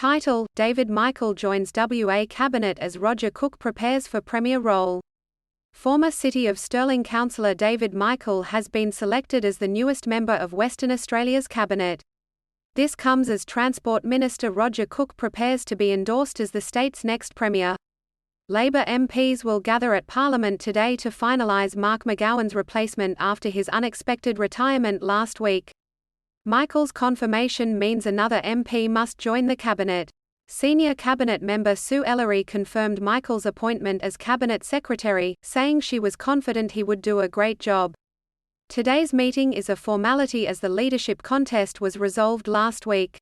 Title: David Michael joins WA Cabinet as Roger Cook prepares for Premier role. Former City of Stirling councillor David Michael has been selected as the newest member of Western Australia's Cabinet. This comes as Transport Minister Roger Cook prepares to be endorsed as the state's next Premier. Labor MPs will gather at Parliament today to finalise Mark McGowan's replacement after his unexpected retirement last week. Michael's confirmation means another MP must join the Cabinet. Senior Cabinet member Sue Ellery confirmed Michael's appointment as Cabinet Secretary, saying she was confident he would do a great job. Today's meeting is a formality as the leadership contest was resolved last week.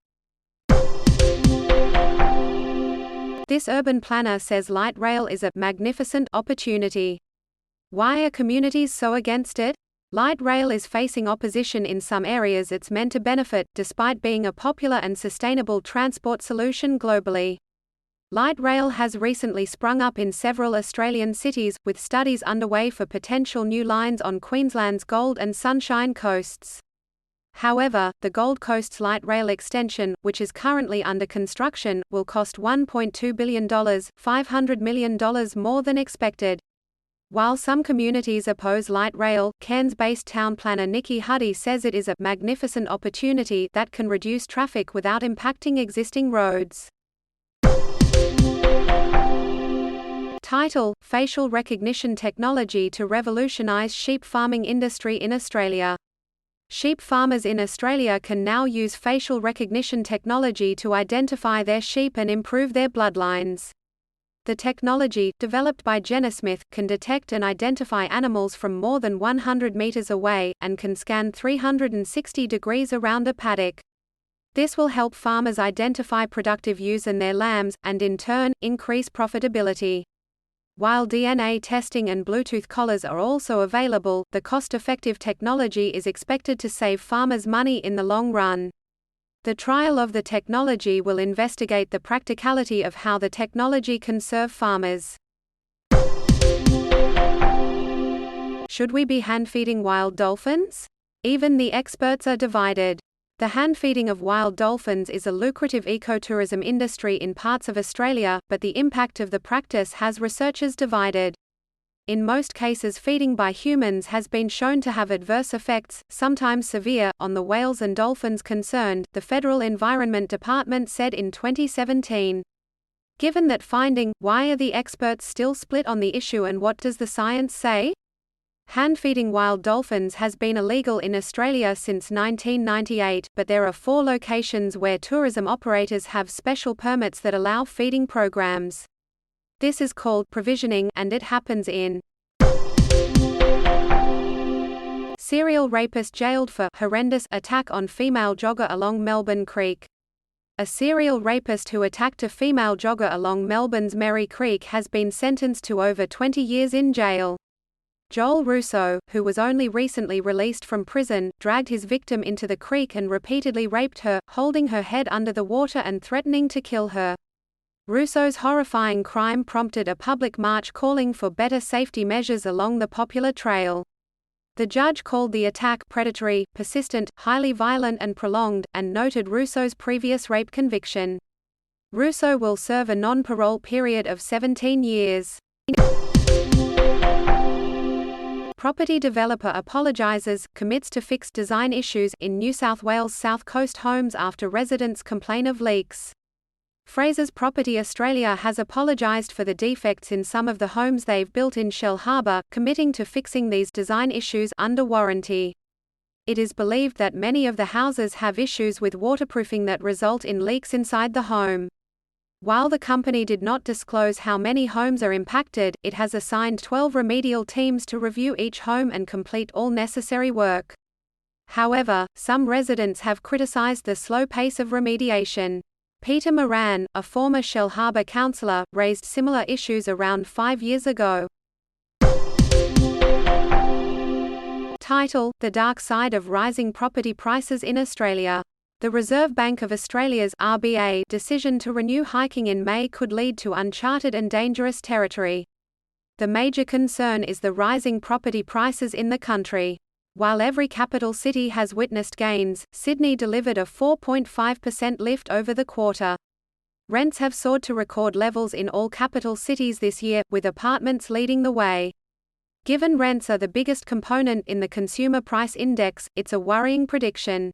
This urban planner says light rail is a magnificent opportunity. Why are communities so against it? Light rail is facing opposition in some areas it's meant to benefit, despite being a popular and sustainable transport solution globally. Light rail has recently sprung up in several Australian cities, with studies underway for potential new lines on Queensland's Gold and Sunshine coasts. However, the Gold Coast's light rail extension, which is currently under construction, will cost $1.2 billion, $500 million more than expected. While some communities oppose light rail, Cairns-based town planner Nikki Huddy says it is a magnificent opportunity that can reduce traffic without impacting existing roads. Title: Facial recognition technology to revolutionise sheep farming industry in Australia. Sheep farmers in Australia can now use facial recognition technology to identify their sheep and improve their bloodlines. The technology, developed by Genosmith, can detect and identify animals from more than 100 meters away, and can scan 360 degrees around a paddock. This will help farmers identify productive ewes and their lambs, and in turn, increase profitability. While DNA testing and Bluetooth collars are also available, the cost-effective technology is expected to save farmers money in the long run. The trial of the technology will investigate the practicality of how the technology can serve farmers. Should we be hand-feeding wild dolphins? Even the experts are divided. The hand-feeding of wild dolphins is a lucrative ecotourism industry in parts of Australia, but the impact of the practice has researchers divided. In most cases, feeding by humans has been shown to have adverse effects, sometimes severe, on the whales and dolphins concerned, the Federal Environment Department said in 2017. Given that finding, why are the experts still split on the issue and what does the science say? Hand-feeding wild dolphins has been illegal in Australia since 1998, but there are 4 locations where tourism operators have special permits that allow feeding programs. This is called provisioning, and it happens in. Serial rapist jailed for horrendous attack on female jogger along Melbourne Creek. A serial rapist who attacked a female jogger along Melbourne's Merry Creek has been sentenced to over 20 years in jail. Joel Russo, who was only recently released from prison, dragged his victim into the creek and repeatedly raped her, holding her head under the water and threatening to kill her. Russo's horrifying crime prompted a public march calling for better safety measures along the popular trail. The judge called the attack predatory, persistent, highly violent and prolonged, and noted Russo's previous rape conviction. Russo will serve a non-parole period of 17 years. Property developer apologises, commits to fix design issues in New South Wales South Coast homes after residents complain of leaks. Fraser's Property Australia has apologised for the defects in some of the homes they've built in Shell Harbour, committing to fixing these design issues under warranty. It is believed that many of the houses have issues with waterproofing that result in leaks inside the home. While the company did not disclose how many homes are impacted, it has assigned 12 remedial teams to review each home and complete all necessary work. However, some residents have criticised the slow pace of remediation. Peter Moran, a former Shell Harbour councillor, raised similar issues around 5 years ago. Title: The Dark Side of Rising Property Prices in Australia. The Reserve Bank of Australia's (RBA) decision to renew hiking in May could lead to uncharted and dangerous territory. The major concern is the rising property prices in the country. While every capital city has witnessed gains, Sydney delivered a 4.5% lift over the quarter. Rents have soared to record levels in all capital cities this year, with apartments leading the way. Given rents are the biggest component in the Consumer Price Index, it's a worrying prediction.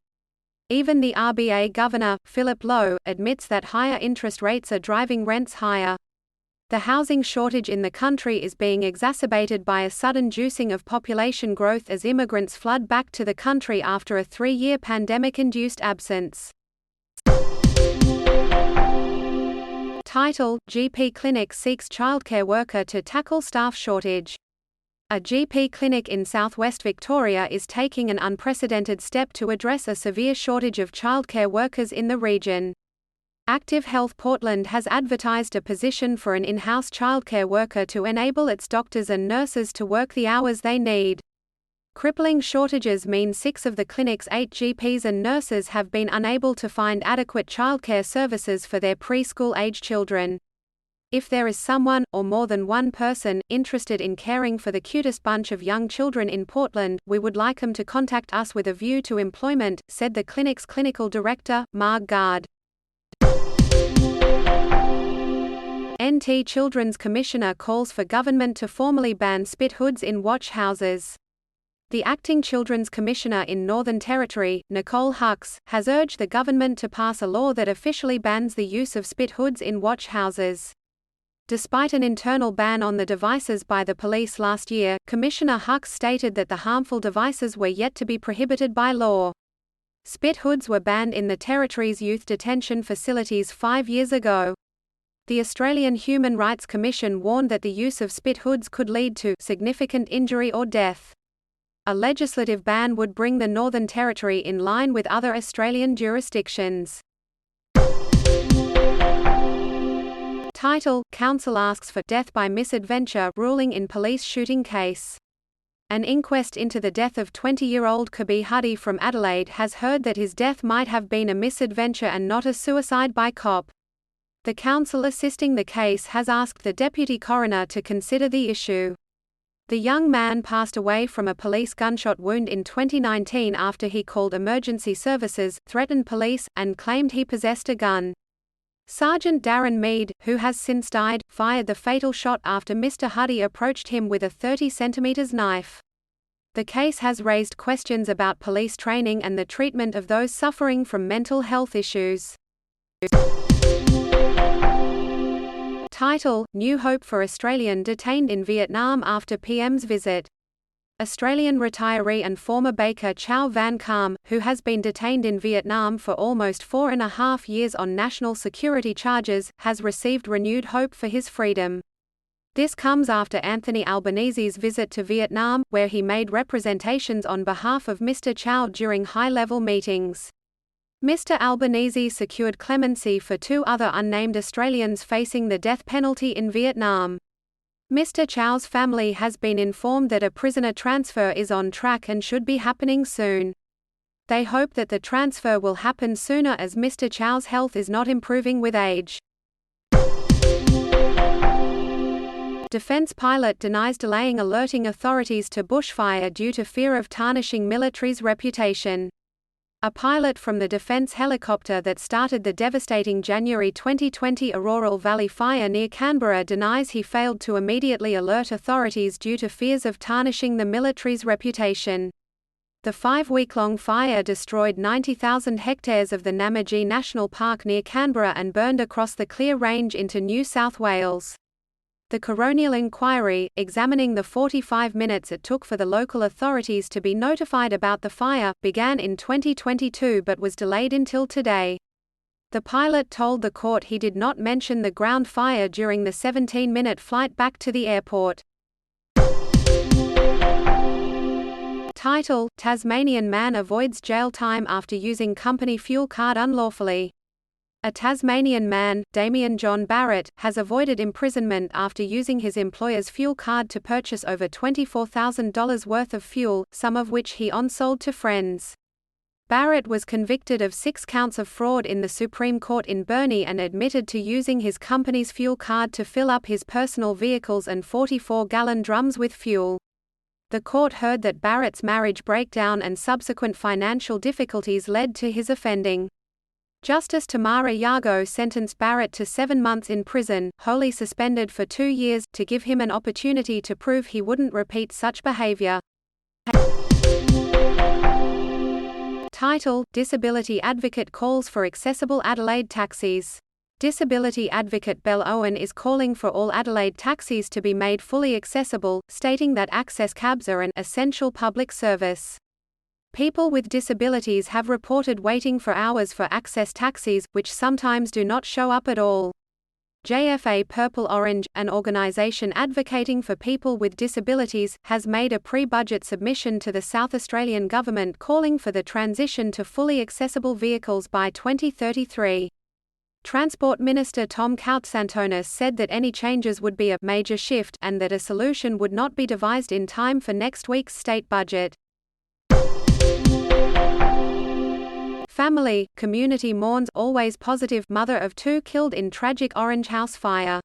Even the RBA governor, Philip Lowe, admits that higher interest rates are driving rents higher. The housing shortage in the country is being exacerbated by a sudden juicing of population growth as immigrants flood back to the country after a 3-year pandemic-induced absence. Title: GP clinic seeks childcare worker to tackle staff shortage. A GP clinic in southwest Victoria is taking an unprecedented step to address a severe shortage of childcare workers in the region. Active Health Portland has advertised a position for an in-house childcare worker to enable its doctors and nurses to work the hours they need. Crippling shortages mean 6 of the clinic's 8 GPs and nurses have been unable to find adequate childcare services for their preschool-age children. If there is someone, or more than one person, interested in caring for the cutest bunch of young children in Portland, we would like them to contact us with a view to employment, said the clinic's clinical director, Marg Gard. NT Children's Commissioner calls for government to formally ban spit hoods in watch houses. The acting Children's Commissioner in Northern Territory, Nicole Hucks, has urged the government to pass a law that officially bans the use of spit hoods in watch houses. Despite an internal ban on the devices by the police last year, Commissioner Hucks stated that the harmful devices were yet to be prohibited by law. Spit hoods were banned in the Territory's youth detention facilities 5 years ago. The Australian Human Rights Commission warned that the use of spit hoods could lead to significant injury or death. A legislative ban would bring the Northern Territory in line with other Australian jurisdictions. Title: Council asks for death by misadventure ruling in police shooting case. An inquest into the death of 20-year-old Kabi Huddy from Adelaide has heard that his death might have been a misadventure and not a suicide by cop. The council assisting the case has asked the deputy coroner to consider the issue. The young man passed away from a police gunshot wound in 2019 after he called emergency services, threatened police, and claimed he possessed a gun. Sergeant Darren Mead, who has since died, fired the fatal shot after Mr. Huddy approached him with a 30 cm knife. The case has raised questions about police training and the treatment of those suffering from mental health issues. Title: New hope for Australian detained in Vietnam after PM's visit. Australian retiree and former baker Chow Van Kam, who has been detained in Vietnam for almost 4.5 years on national security charges, has received renewed hope for his freedom. This comes after Anthony Albanese's visit to Vietnam, where he made representations on behalf of Mr. Chow during high-level meetings. Mr. Albanese secured clemency for 2 other unnamed Australians facing the death penalty in Vietnam. Mr. Chow's family has been informed that a prisoner transfer is on track and should be happening soon. They hope that the transfer will happen sooner as Mr. Chow's health is not improving with age. Defence pilot denies delaying alerting authorities to bushfire due to fear of tarnishing military's reputation. A pilot from the Defence helicopter that started the devastating January 2020 Auroral Valley fire near Canberra denies he failed to immediately alert authorities due to fears of tarnishing the military's reputation. The 5-week-long fire destroyed 90,000 hectares of the Namadgi National Park near Canberra and burned across the Clear Range into New South Wales. The coronial inquiry, examining the 45 minutes it took for the local authorities to be notified about the fire, began in 2022 but was delayed until today. The pilot told the court he did not mention the ground fire during the 17-minute flight back to the airport. Title: Tasmanian man avoids jail time after using company fuel card unlawfully. A Tasmanian man, Damien John Barrett, has avoided imprisonment after using his employer's fuel card to purchase over $24,000 worth of fuel, some of which he on-sold to friends. Barrett was convicted of 6 counts of fraud in the Supreme Court in Burnie and admitted to using his company's fuel card to fill up his personal vehicles and 44-gallon drums with fuel. The court heard that Barrett's marriage breakdown and subsequent financial difficulties led to his offending. Justice Tamara Yago sentenced Barrett to 7 months in prison, wholly suspended for 2 years, to give him an opportunity to prove he wouldn't repeat such behavior. Title: Disability Advocate calls for accessible Adelaide taxis. Disability advocate Belle Owen is calling for all Adelaide taxis to be made fully accessible, stating that access cabs are an essential public service. People with disabilities have reported waiting for hours for access taxis, which sometimes do not show up at all. JFA Purple Orange, an organisation advocating for people with disabilities, has made a pre-budget submission to the South Australian Government calling for the transition to fully accessible vehicles by 2033. Transport Minister Tom Koutsantonis said that any changes would be a major shift and that a solution would not be devised in time for next week's state budget. Family, community mourns always positive mother of 2 killed in tragic Orange House fire.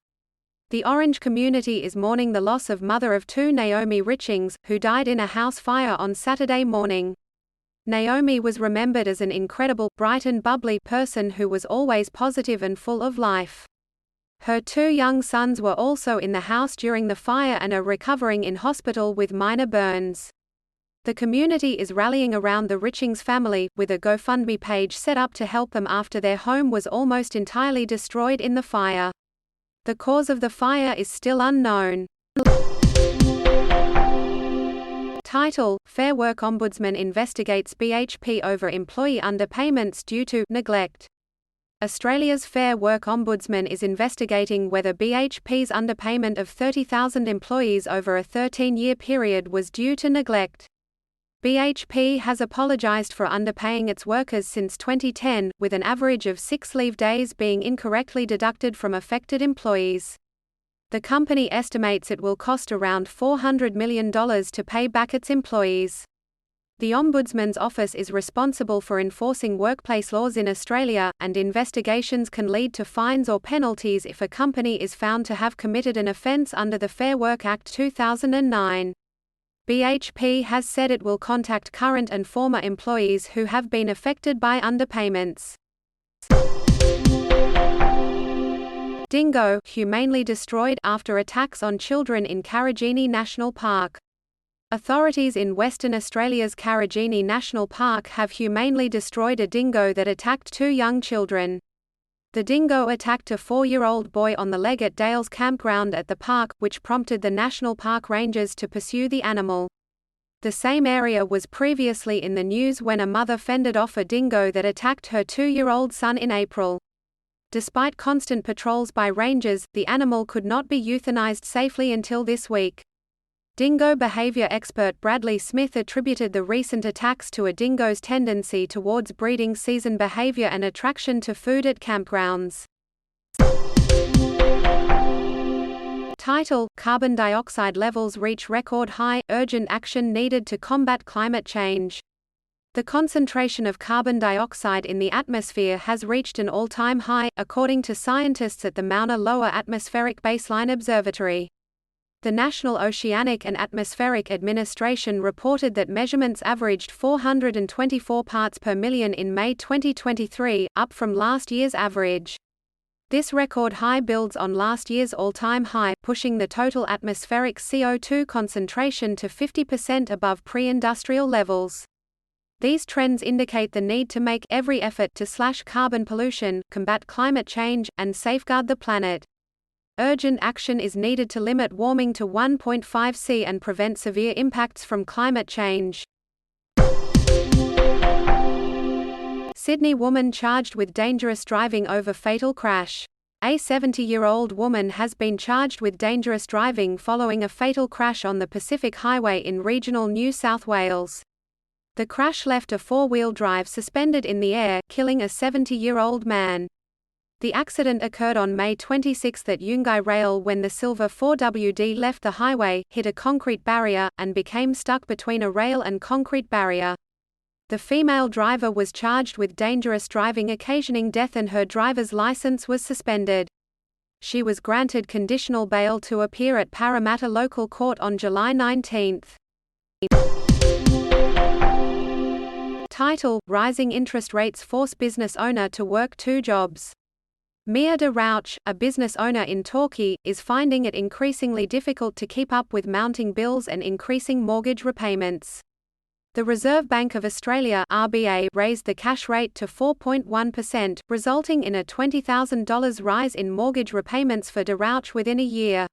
The Orange community is mourning the loss of mother of 2 Naomi Richings, who died in a house fire on Saturday morning. Naomi was remembered as an incredible, bright and bubbly person who was always positive and full of life. Her 2 young sons were also in the house during the fire and are recovering in hospital with minor burns. The community is rallying around the Richings family, with a GoFundMe page set up to help them after their home was almost entirely destroyed in the fire. The cause of the fire is still unknown. Title: Fair Work Ombudsman investigates BHP over employee underpayments due to neglect. Australia's Fair Work Ombudsman is investigating whether BHP's underpayment of 30,000 employees over a 13-year period was due to neglect. BHP has apologised for underpaying its workers since 2010, with an average of 6 leave days being incorrectly deducted from affected employees. The company estimates it will cost around $400 million to pay back its employees. The Ombudsman's office is responsible for enforcing workplace laws in Australia, and investigations can lead to fines or penalties if a company is found to have committed an offence under the Fair Work Act 2009. BHP has said it will contact current and former employees who have been affected by underpayments. Dingo humanely destroyed after attacks on children in Karijini National Park. Authorities in Western Australia's Karijini National Park have humanely destroyed a dingo that attacked 2 young children. The dingo attacked a 4-year-old boy on the leg at Dales campground at the park, which prompted the National Park Rangers to pursue the animal. The same area was previously in the news when a mother fended off a dingo that attacked her 2-year-old son in April. Despite constant patrols by rangers, the animal could not be euthanized safely until this week. Dingo behavior expert Bradley Smith attributed the recent attacks to a dingo's tendency towards breeding season behavior and attraction to food at campgrounds. Title: Carbon dioxide levels reach record high, urgent action needed to combat climate change. The concentration of carbon dioxide in the atmosphere has reached an all-time high, according to scientists at the Mauna Loa Atmospheric Baseline Observatory. The National Oceanic and Atmospheric Administration reported that measurements averaged 424 parts per million in May 2023, up from last year's average. This record high builds on last year's all-time high, pushing the total atmospheric CO2 concentration to 50% above pre-industrial levels. These trends indicate the need to make every effort to slash carbon pollution, combat climate change, and safeguard the planet. Urgent action is needed to limit warming to 1.5 C and prevent severe impacts from climate change. Sydney woman charged with dangerous driving over fatal crash. A 70-year-old woman has been charged with dangerous driving following a fatal crash on the Pacific Highway in regional New South Wales. The crash left a 4-wheel drive suspended in the air, killing a 70-year-old man. The accident occurred on May 26 at Yungai Rail when the silver 4WD left the highway, hit a concrete barrier, and became stuck between a rail and concrete barrier. The female driver was charged with dangerous driving occasioning death and her driver's license was suspended. She was granted conditional bail to appear at Parramatta Local Court on July 19. Title: Rising interest rates force business owner to work 2 jobs. Mia de Rauch, a business owner in Torquay, is finding it increasingly difficult to keep up with mounting bills and increasing mortgage repayments. The Reserve Bank of Australia (RBA) raised the cash rate to 4.1%, resulting in a $20,000 rise in mortgage repayments for de Rauch within a year.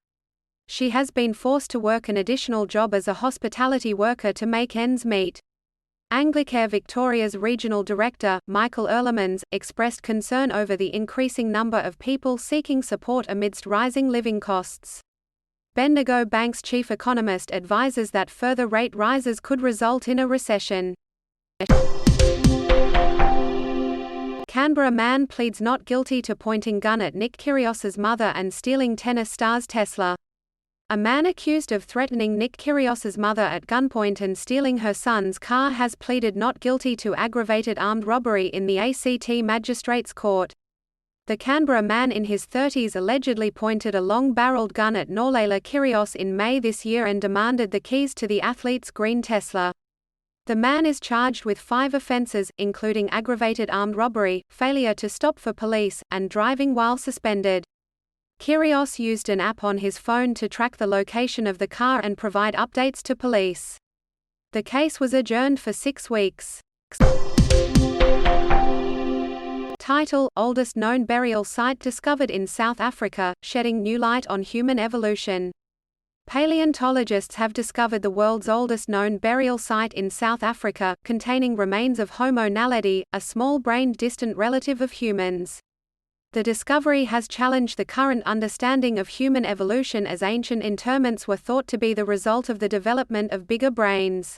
She has been forced to work an additional job as a hospitality worker to make ends meet. Anglicare Victoria's regional director, Michael Erlemans, expressed concern over the increasing number of people seeking support amidst rising living costs. Bendigo Bank's chief economist advises that further rate rises could result in a recession. Canberra man pleads not guilty to pointing gun at Nick Kyrgios's mother and stealing tennis star's Tesla. A man accused of threatening Nick Kyrgios's mother at gunpoint and stealing her son's car has pleaded not guilty to aggravated armed robbery in the ACT Magistrates Court. The Canberra man in his 30s allegedly pointed a long-barreled gun at Norlaila Kyrgios in May this year and demanded the keys to the athlete's green Tesla. The man is charged with 5 offences, including aggravated armed robbery, failure to stop for police, and driving while suspended. Kyrgios used an app on his phone to track the location of the car and provide updates to police. The case was adjourned for 6 weeks. Title: Oldest known burial site discovered in South Africa, shedding new light on human evolution. Paleontologists have discovered the world's oldest known burial site in South Africa, containing remains of Homo naledi, a small-brained distant relative of humans. The discovery has challenged the current understanding of human evolution, as ancient interments were thought to be the result of the development of bigger brains.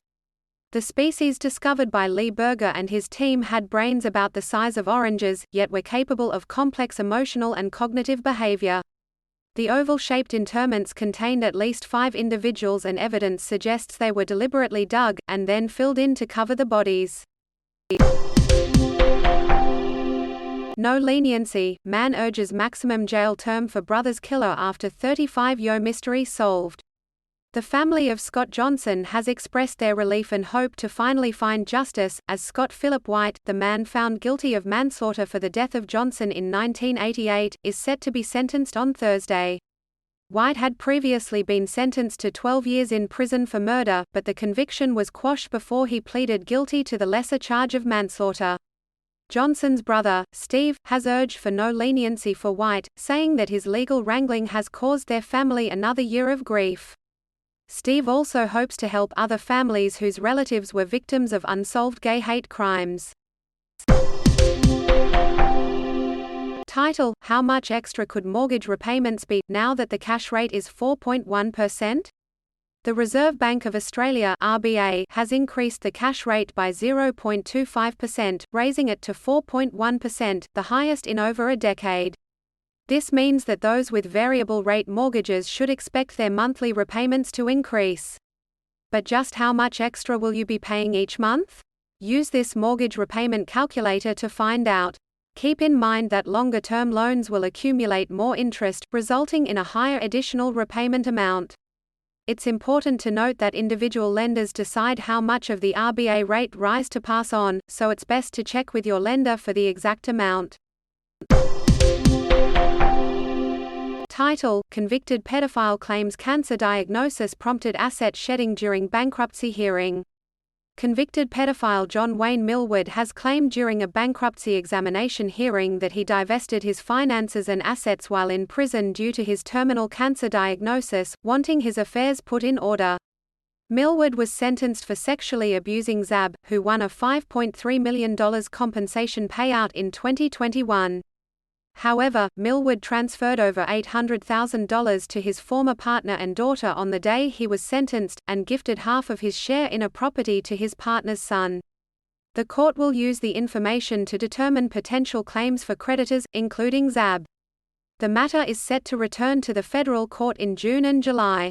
The species discovered by Lee Berger and his team had brains about the size of oranges, yet were capable of complex emotional and cognitive behavior. The oval-shaped interments contained at least 5 individuals, and evidence suggests they were deliberately dug, and then filled in to cover the bodies. No leniency, man urges maximum jail term for brother's killer after 35-year mystery solved. The family of Scott Johnson has expressed their relief and hope to finally find justice, as Scott Philip White, the man found guilty of manslaughter for the death of Johnson in 1988, is set to be sentenced on Thursday. White had previously been sentenced to 12 years in prison for murder, but the conviction was quashed before he pleaded guilty to the lesser charge of manslaughter. Johnson's brother, Steve, has urged for no leniency for White, saying that his legal wrangling has caused their family another year of grief. Steve also hopes to help other families whose relatives were victims of unsolved gay hate crimes. Title: How much extra could mortgage repayments be, now that the cash rate is 4.1%? The Reserve Bank of Australia (RBA) has increased the cash rate by 0.25%, raising it to 4.1%, the highest in over a decade. This means that those with variable rate mortgages should expect their monthly repayments to increase. But just how much extra will you be paying each month? Use this mortgage repayment calculator to find out. Keep in mind that longer-term loans will accumulate more interest, resulting in a higher additional repayment amount. It's important to note that individual lenders decide how much of the RBA rate rise to pass on, so it's best to check with your lender for the exact amount. Title: Convicted pedophile claims cancer diagnosis prompted asset shedding during bankruptcy hearing. Convicted pedophile John Wayne Millward has claimed during a bankruptcy examination hearing that he divested his finances and assets while in prison due to his terminal cancer diagnosis, wanting his affairs put in order. Millward was sentenced for sexually abusing Zab, who won a $5.3 million compensation payout in 2021. However, Millward transferred over $800,000 to his former partner and daughter on the day he was sentenced, and gifted half of his share in a property to his partner's son. The court will use the information to determine potential claims for creditors, including Zab. The matter is set to return to the federal court in June and July.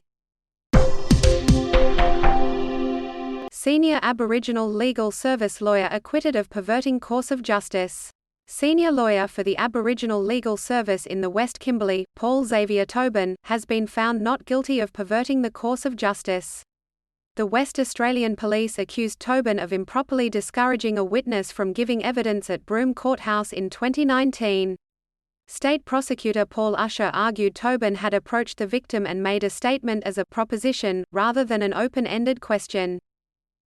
Senior Aboriginal legal service lawyer acquitted of perverting course of justice. Senior lawyer for the Aboriginal Legal Service in the West Kimberley, Paul Xavier Tobin, has been found not guilty of perverting the course of justice. The West Australian Police accused Tobin of improperly discouraging a witness from giving evidence at Broome Courthouse in 2019. State prosecutor Paul Usher argued Tobin had approached the victim and made a statement as a proposition, rather than an open-ended question.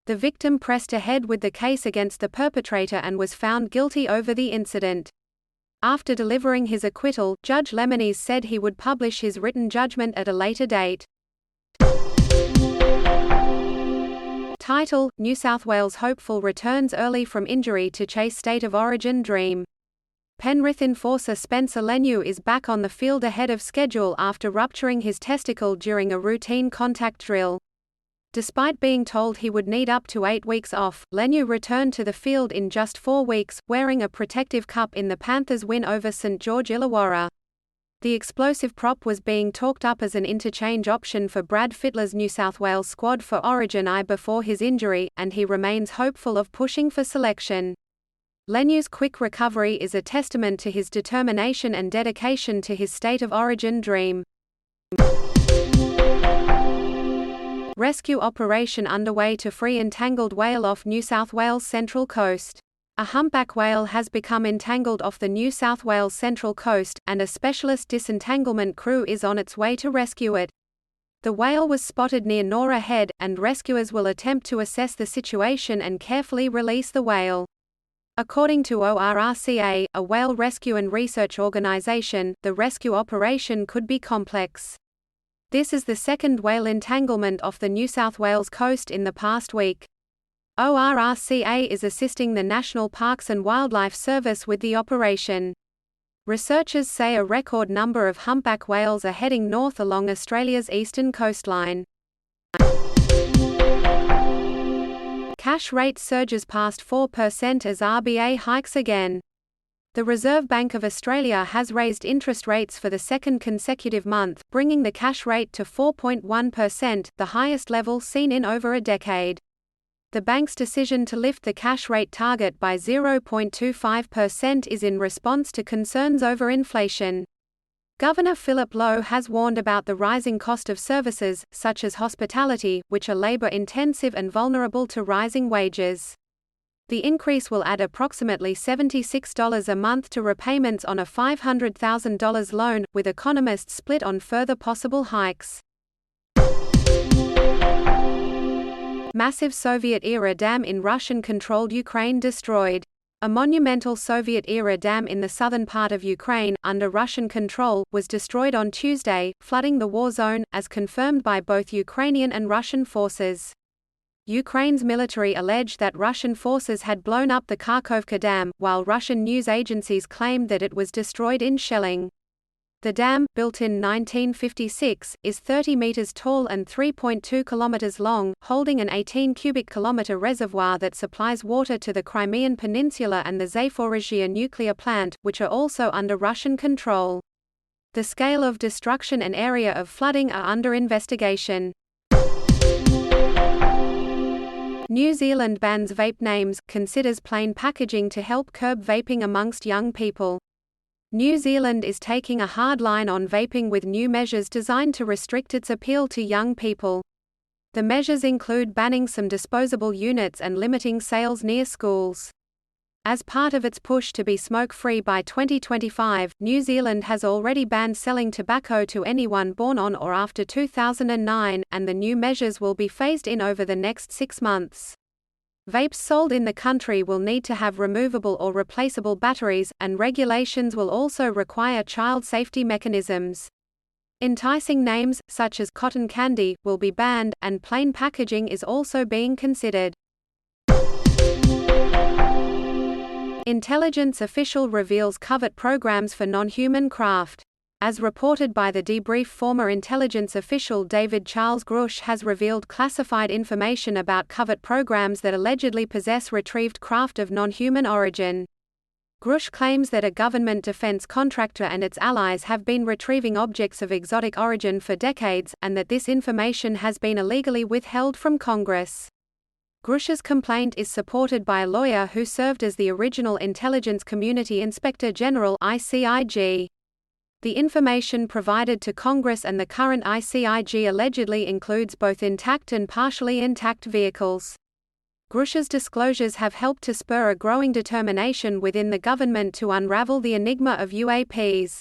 The victim pressed ahead with the case against the perpetrator and was found guilty over the incident. After delivering his acquittal, Judge Lemonis said he would publish his written judgment at a later date. Title: New South Wales hopeful returns early from injury to chase state of origin dream. Penrith enforcer Spencer Leniu is back on the field ahead of schedule after rupturing his testicle during a routine contact drill. Despite being told he would need up to 8 weeks off, Leniu returned to the field in just 4 weeks, wearing a protective cup in the Panthers' win over St George Illawarra. The explosive prop was being talked up as an interchange option for Brad Fittler's New South Wales squad for Origin I before his injury, and he remains hopeful of pushing for selection. Leniu's quick recovery is a testament to his determination and dedication to his state of origin dream. Rescue operation underway to free entangled whale off New South Wales Central Coast. A humpback whale has become entangled off the New South Wales Central Coast, and a specialist disentanglement crew is on its way to rescue it. The whale was spotted near Nora Head, and rescuers will attempt to assess the situation and carefully release the whale. According to ORRCA, a whale rescue and research organisation, the rescue operation could be complex. This is the second whale entanglement off the New South Wales coast in the past week. ORRCA is assisting the National Parks and Wildlife Service with the operation. Researchers say a record number of humpback whales are heading north along Australia's eastern coastline. Cash rate surges past 4% as RBA hikes again. The Reserve Bank of Australia has raised interest rates for the second consecutive month, bringing the cash rate to 4.1%, the highest level seen in over a decade. The bank's decision to lift the cash rate target by 0.25% is in response to concerns over inflation. Governor Philip Lowe has warned about the rising cost of services, such as hospitality, which are labor-intensive and vulnerable to rising wages. The increase will add approximately $76 a month to repayments on a $500,000 loan, with economists split on further possible hikes. Massive Soviet-era dam in Russian-controlled Ukraine destroyed. A monumental Soviet-era dam in the southern part of Ukraine, under Russian control, was destroyed on Tuesday, flooding the war zone, as confirmed by both Ukrainian and Russian forces. Ukraine's military alleged that Russian forces had blown up the Kharkovka Dam, while Russian news agencies claimed that it was destroyed in shelling. The dam, built in 1956, is 30 meters tall and 3.2 kilometers long, holding an 18 cubic kilometer reservoir that supplies water to the Crimean Peninsula and the Zaporizhzhia nuclear plant, which are also under Russian control. The scale of destruction and area of flooding are under investigation. New Zealand bans vape names, considers plain packaging to help curb vaping amongst young people. New Zealand is taking a hard line on vaping with new measures designed to restrict its appeal to young people. The measures include banning some disposable units and limiting sales near schools. As part of its push to be smoke-free by 2025, New Zealand has already banned selling tobacco to anyone born on or after 2009, and the new measures will be phased in over the next 6 months. Vapes sold in the country will need to have removable or replaceable batteries, and regulations will also require child safety mechanisms. Enticing names, such as cotton candy, will be banned, and plain packaging is also being considered. Intelligence official reveals covert programs for non-human craft. As reported by The Debrief, former intelligence official David Charles Grush has revealed classified information about covert programs that allegedly possess retrieved craft of non-human origin. Grush claims that a government defense contractor and its allies have been retrieving objects of exotic origin for decades, and that this information has been illegally withheld from Congress. Grush's complaint is supported by a lawyer who served as the original Intelligence Community Inspector General (ICIG). The information provided to Congress and the current ICIG allegedly includes both intact and partially intact vehicles. Grusch's disclosures have helped to spur a growing determination within the government to unravel the enigma of UAPs.